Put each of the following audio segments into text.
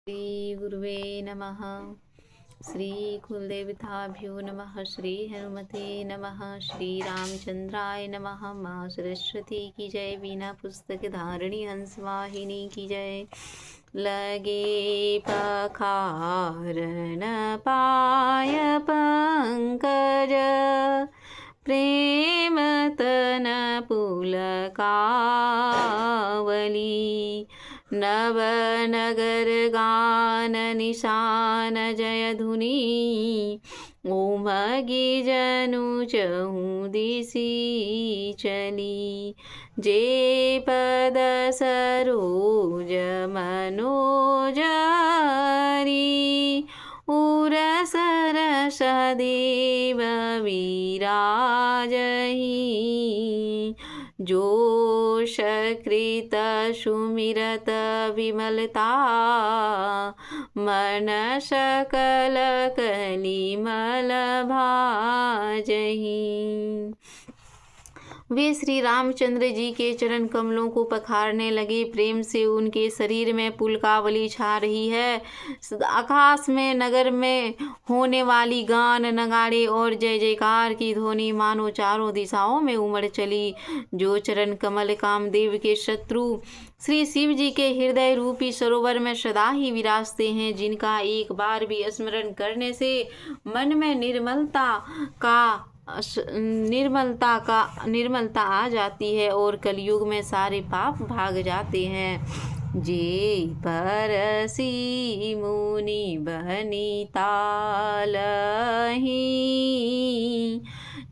श्री गुरुवे नमः। श्री कुलदेवताभ्यो नमः। श्री हनुमते नमः। श्री रामचंद्राय नमः। माँ सरस्वती की जय। बिना पुस्तक धारिणी हंसवाहिनी की जय। लगे पखारन पाय पंकज, प्रेम तन पुलकावली। नव नगर गान निशान जय धुनी, उमगी जनु चहु दिसी चली। जे पद सरोज मनोजरी, उर सरस देव विराजहि। जोश कृत सुमिरत विमलता, मन सकल कलिमल भाजहि। वे श्री रामचंद्र जी के चरण कमलों को पखारने लगे। प्रेम से उनके शरीर में पुलकावली छा रही है। आकाश में नगर में होने वाली गान नगाड़े और जय जयकार की ध्वनि मानो चारों दिशाओं में उमड़ चली। जो चरण कमल कामदेव के शत्रु श्री शिव जी के हृदय रूपी सरोवर में सदा ही विराजते हैं, जिनका एक बार भी स्मरण करने से मन में निर्मलता आ जाती है और कलयुग में सारे पाप भाग जाते हैं। जे परसी मुनि बनिता लही,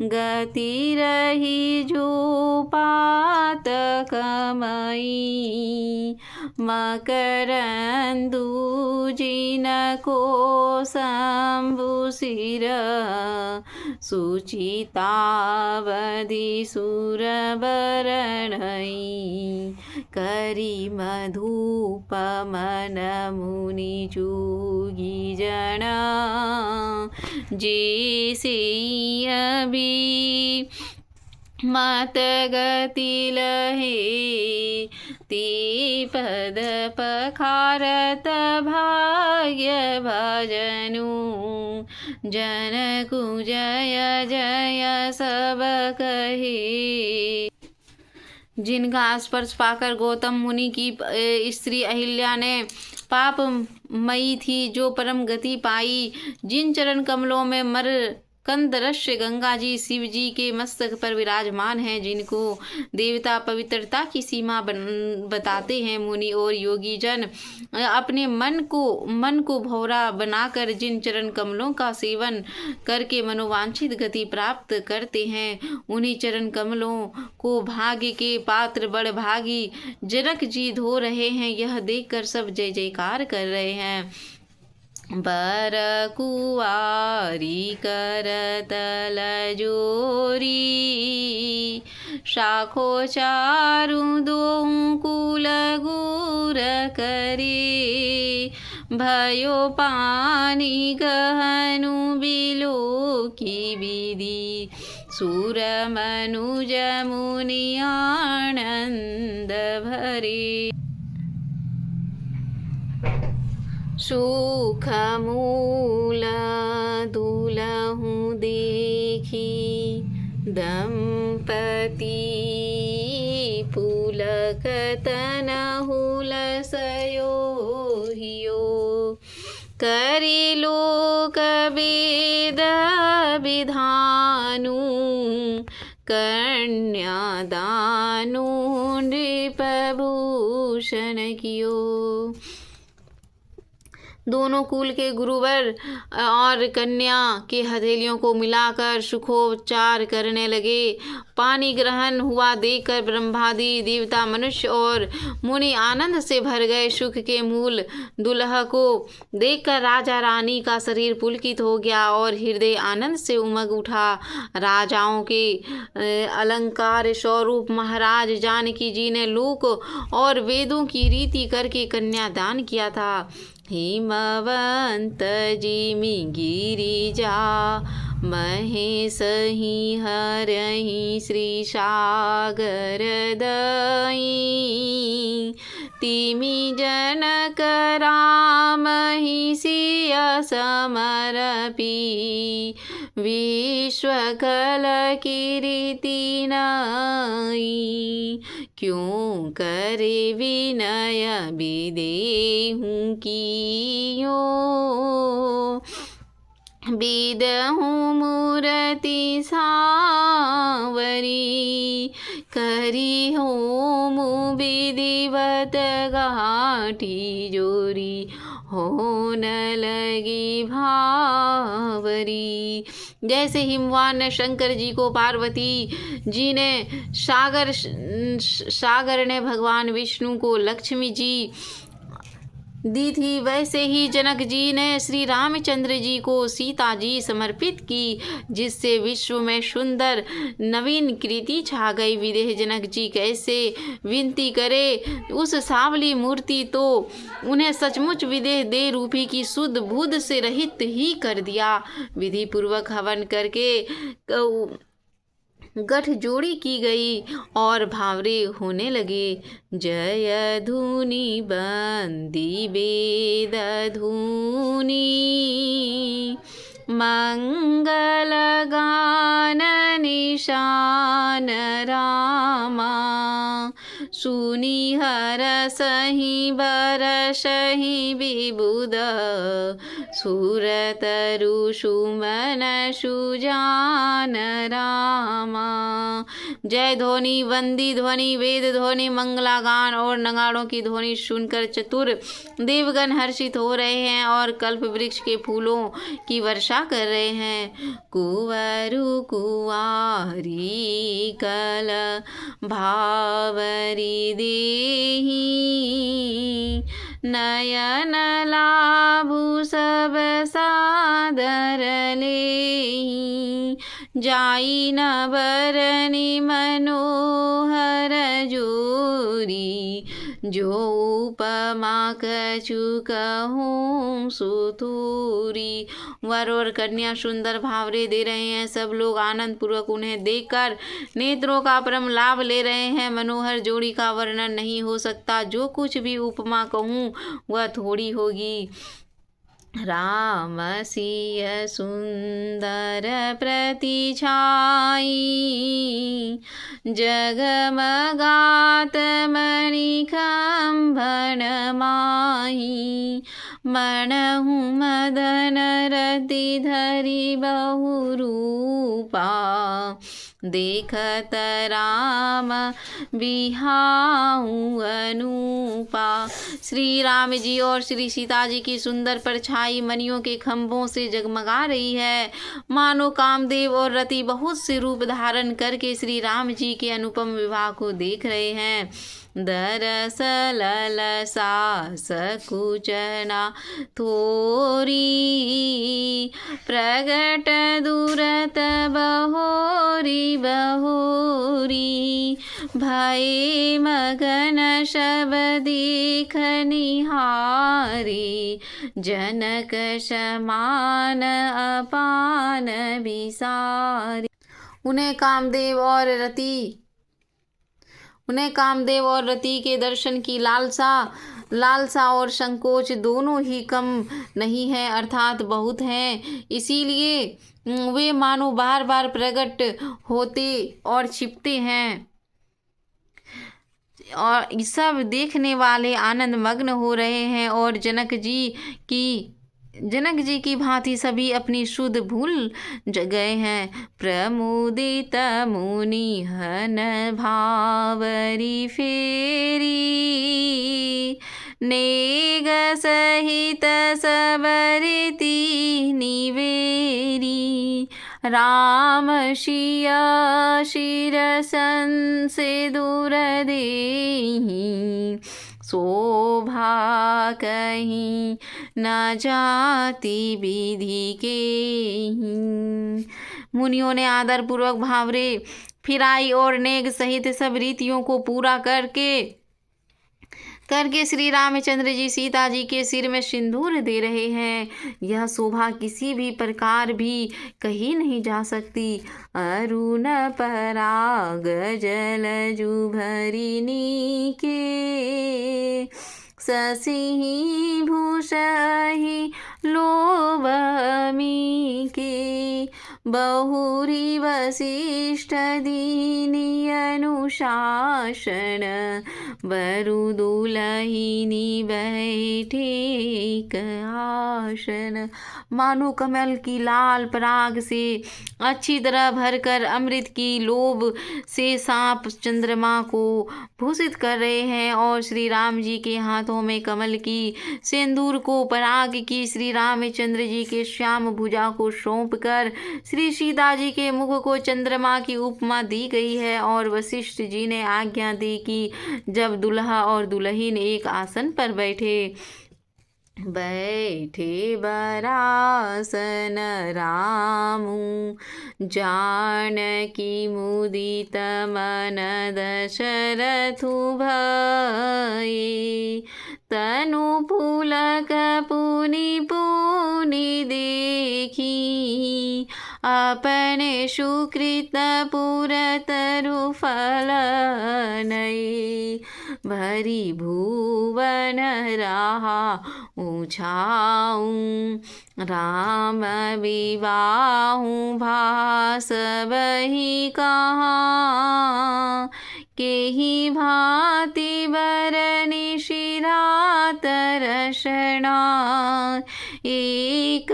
गति रही जो पात कमई। मकरंदु जिनको शंभु सिर, सुचितावधि सुर बरणई। करी मधुप मन मुनि जोगी जन, जैसे अभी मत गति लहे। ते पद पखारत भाग्य भजनु, जनकु जय जय सब कहे। जिनका स्पर्श पाकर गौतम मुनि की स्त्री अहिल्या ने पाप मई थी जो परम गति पाई। जिन चरण कमलों में मर कंदरश्य गंगा जी शिव जी के मस्तक पर विराजमान हैं, जिनको देवता पवित्रता की सीमा बताते हैं। मुनि और योगी जन अपने मन को भौरा बनाकर जिन चरण कमलों का सेवन करके मनोवांछित गति प्राप्त करते हैं, उन्हीं चरण कमलों को भाग्य के पात्र बड़ भागी जनक जी धो रहे हैं। यह देखकर सब जय जयकार कर रहे हैं। बर कुआरी करतल जोरी, शाखो चारु दो कुल गुर करे। भयो पानी गहनु बिलो की विधि, सुर मनुज मुनि आनंद भरे। सुख मूल दुलहु देखी, दंपति पुलक तनहु लसयो हियो। करि लोक वेद विधानु, कन्यादानु नृपभूषण कियो। दोनों कुल के गुरुवर और कन्या के हथेलियों को मिलाकर सुखोपचार करने लगे। पानी ग्रहण हुआ देखकर ब्रह्मादि देवता, मनुष्य और मुनि आनंद से भर गए। सुख के मूल दुल्हा को देखकर राजा रानी का शरीर पुलकित हो गया और हृदय आनंद से उमग उठा। राजाओं के अलंकार स्वरूप महाराज जानकी जी ने लोक और वेदों की रीति करके कन्यादान किया था। हिमवंत जिमि गिरिजा, महेश ही हरहि श्री सागर दई। तिमि जनक राम ही सिय समरपी विश्व कल कीर्ति नई क्यों करे विनय विदेहु कियो बिदहु मूर्ति सावरी करी होम विधिवत घाटी जोरी होन लगी भावरी। जैसे हिमवान ने शंकर जी को पार्वती जी ने सागर ने भगवान विष्णु को लक्ष्मी जी दी थी, वैसे ही जनक जी ने श्री रामचंद्र जी को सीता जी समर्पित की, जिससे विश्व में सुंदर नवीन कृति छा गई। विदेह जनक जी कैसे विनती करे उस सावली मूर्ति तो उन्हें सचमुच विदेह दे रूपी की शुद्ध बुद्ध से रहित ही कर दिया। विधि पूर्वक हवन करके गठ जोड़ी की गई और भावरे होने लगे। जय धुनि बंदी वेद धुनि मंगल गान निशान रामा सुनि हरसहि बरसहि विबुध सुरतरु सुमन सुजान रामा। जय ध्वनि वंदी ध्वनि वेद ध्वनि मंगला गान और नगाड़ों की ध्वनि सुनकर चतुर देवगण हर्षित हो रहे हैं और कल्प वृक्ष के फूलों की वर्षा कर रहे हैं। कुंवरु कुंवारी कल भावरी देही नयन लाभु सब सादर लेहि जाई न बरनि मनोहर जोरी जो उपमा कछु कहूँ सुतूरी। वर और कन्या सुंदर भावरे दे रहे हैं। सब लोग आनंद पूर्वक उन्हें देखकर नेत्रों का परम लाभ ले रहे हैं। मनोहर जोड़ी का वर्णन नहीं हो सकता। जो कुछ भी उपमा कहूँ वह थोड़ी होगी। राम सिय सुंदर प्रतिछाई जगमगात मणिखंभन माही मणहु मदन रति धरि बहुरूपा देखत राम बिहाऊ अनूपा। श्री राम जी और श्री सीता जी की सुंदर परछाई मणियों के खंभों से जगमगा रही है, मानो कामदेव और रति बहुत से रूप धारण करके श्री राम जी के अनुपम विवाह को देख रहे हैं। दरस ललसा सकुचना थोरी प्रगट दूरत बहोरी बहोरी भय मगन शब देख निहारी जनक समान अपान बिसारी। उन्हें कामदेव और रति के दर्शन की लालसा और संकोच दोनों ही कम नहीं है, अर्थात बहुत हैं। इसीलिए वे मानो बार बार प्रकट होते और छिपते हैं और सब देखने वाले आनंद मग्न हो रहे हैं। और जनक जी की भांति सभी अपनी शुद्ध भूल गए हैं। प्रमुदित मुनि हन भावरी फेरी नेग सहित सबरिति निवेरी राम शिया शिरसन से दूर देहि शोभा कहीं न जाति विधि के। मुनियों ने आदर पूर्वक भावरे फिराई और नेग सहित सब रीतियों को पूरा करके करके श्री रामचंद्र जी सीता जी के सिर में सिंदूर दे रहे हैं। यह शोभा किसी भी प्रकार भी कही नहीं जा सकती। अरुण पराग जलजु भरिणी के शशि भूषहि लोभमी के बहुरी वशिष्ठ दीनी अनुशासन बरु दुलहिनी बैठे आसन। मानो कमल की लाल पराग से अच्छी तरह भरकर अमृत की लोभ से सांप चंद्रमा को भूषित कर रहे हैं और श्री राम जी के हाथों में कमल की सिंदूर को पराग की श्री रामचंद्र जी के श्याम भुजा को सौंप कर श्री सीता जी के मुख को चंद्रमा की उपमा दी गई है। और वशिष्ठ जी ने आज्ञा दी कि जब दुल्हा और दुल्हन एक आसन पर बैठे बरासन रामु जानकी मुदित मन दशरथु भये तनु पुलक पुनि पुनि देखी अपने सुकृत पुरतरु फल नये भरी भुवन रहा ऊँचाऊँ राम विवाहु भास बही कहाँ के ही भांति बरनि शिरात रसना एक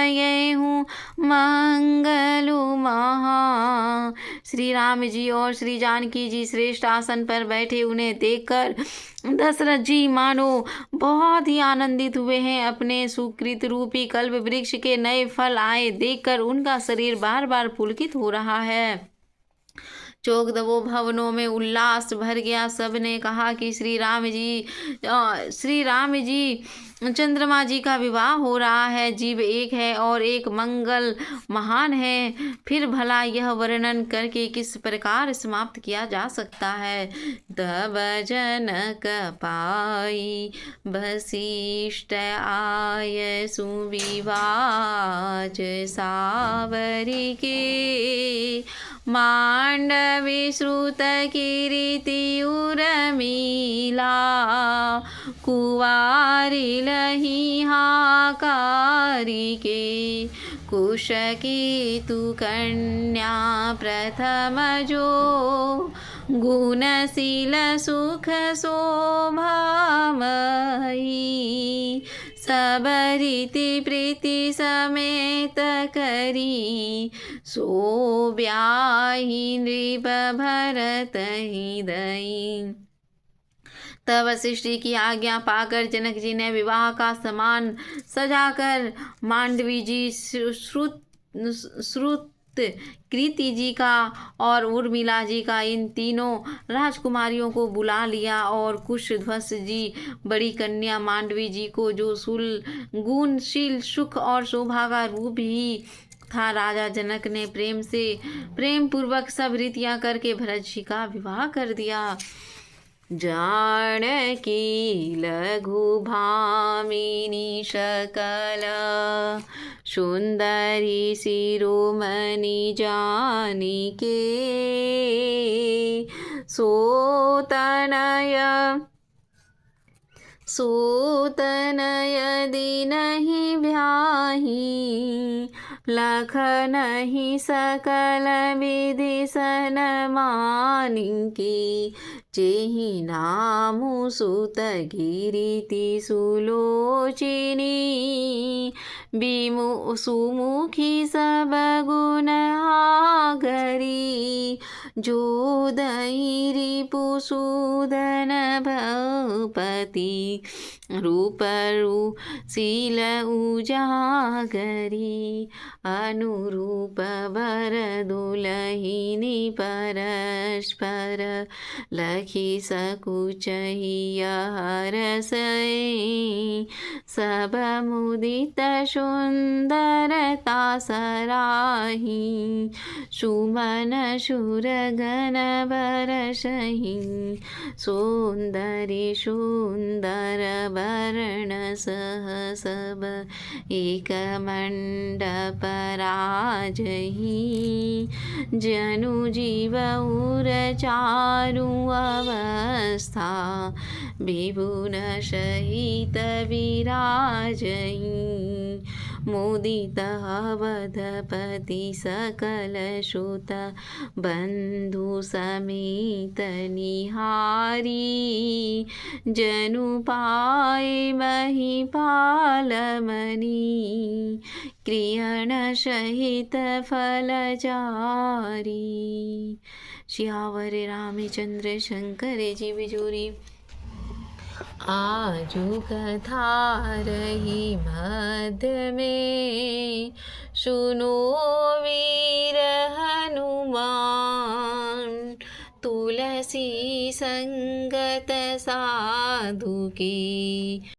येहूँ मंगलु महा। श्री राम जी और श्री जानकी जी श्रेष्ठ आसन पर बैठे उन्हें देखकर दशरथ जी मानो बहुत ही आनंदित हुए हैं। अपने सुकृत रूपी कल्प वृक्ष के नए फल आए देखकर उनका शरीर बार बार पुलकित हो रहा है। चौक दबो भवनों में उल्लास भर गया। सब ने कहा कि श्री राम जी चंद्रमा जी का विवाह हो रहा है। जीव एक है और एक मंगल महान है। फिर भला यह वर्णन करके किस प्रकार समाप्त किया जा सकता है। तब जनक पाई वशिष्ठ आय सुविवाज सावरी के मांडवी श्रुत कीर्ति उर्मिला कुवारी लही हाकारी के कुश केतु कन्या प्रथम जो गुणशील सुख शोभामयी सब रीति प्रीति समेत करी सो ब्याही नृप भरत हृदयी। तब वशिष्ठ जी की आज्ञा पाकर जनक जी ने विवाह का सामान सजाकर मांडवी जी श्रुत कृति जी का और उर्मिला जी का इन तीनों राजकुमारियों को बुला लिया और कुशध्वज जी बड़ी कन्या मांडवी जी को जो गुणशील सुख और शोभा का रूप ही था। राजा जनक ने प्रेम पूर्वक सब रीतियां करके भरत जी का विवाह कर दिया। जानकी लघु भामिनी सकल सुंदरी शिरोमणि जानिके सोतनय दिनहि ब्याही लखनहि सकल विधि सनमानिके जेहि नामु सुत गिरिति सुलोचिनी सुमुखी सब गुण आगरी जोदयि रिपुसूदन भूपति रूप शील उजागरी अनुरूप वर दुलहिनी परस्पर लखी सकुचहिय हरसई सब मुदित सुंदरता सराही सुमन सुरगन बरसहि सौंदर्य सुंदर वर्ण सह सब एक मंडप राजहि जनु जीव उर चारु अवस्था विभुन सहित विराजहि मुदित अवधपति सकल सुत बंधु समेत निहारी जनु पाए महिपाल मणि क्रियण सहित फलचारी। सियावर रामचंद्र शंकर जी बिजोरी। आजु कथा रही मध्य में सुनो वीर हनुमान तुलसी संगत साधु की